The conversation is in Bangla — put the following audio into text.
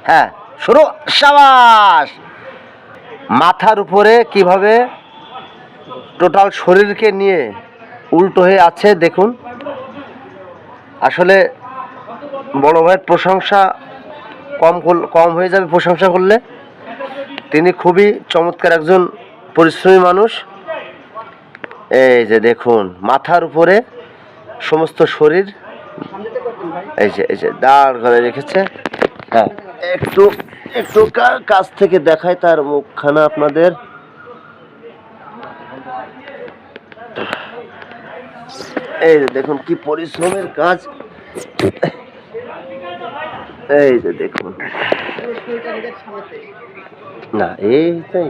হ্যাঁ, শুরু। সাবাস। মাথার উপরে কিভাবে টোটাল শরীরকে নিয়ে উল্টো হয়ে আছে দেখুন। আসলে বড় ভাইয়ের প্রশংসা কম হয়ে যাবে প্রশংসা করলে। তিনি খুবই চমৎকার একজন পরিশ্রমী মানুষ। এই যে দেখুন, মাথার উপরে সমস্ত শরীর এই যে দাঁড় করে রেখেছে। হ্যাঁ, একটু একটু কাছ থেকে দেখায় তার মুখখানা আপনাদের। এই যে দেখুন কি পরিশ্রমের কাজ। এই যে দেখুন, না এইটাই